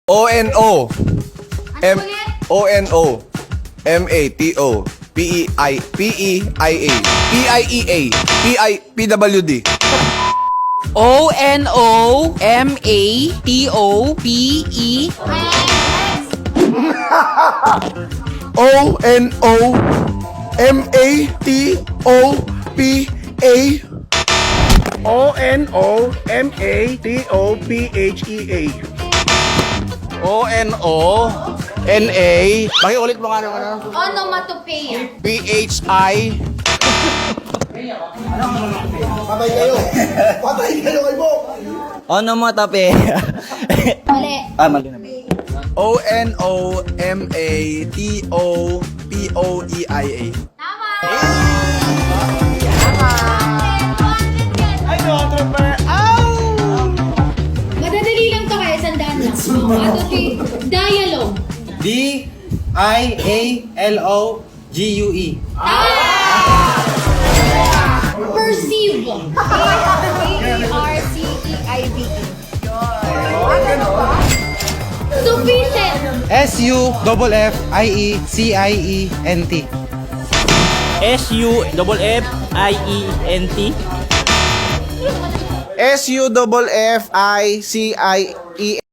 O-N-O. Ano ulit? O-N-O. M-A-T-O. P-E-I-A. P-I-E-A. O-N-O-M-A-T-O-P-E. O-N-O-M-A-T-O-P-A. O-N-O-M-A-T-O-P-H-E-A. O-N-O-N-A. Pakiulit mo nga naman. Onomatopoeia. P-H-I. Patay kayo. Patay kayo kay Bo. Onomatopoeia. Mali. Mali na. O-N-O-M-A-T-O-P-O-E-I-A. Tama! Ay, no, trooper! Madadali lang to kaya sandaan lang. 1, 2, 3. Dialogue. D-I-A-L-O-G-U-E. Perceive. P-E-R-C-E-I-V-E. Sufficient. S-U-F-F-I-E-C-I-E-N-T. S-U-F-F-I-E-N-T. S-U-F-F-I-C-I-E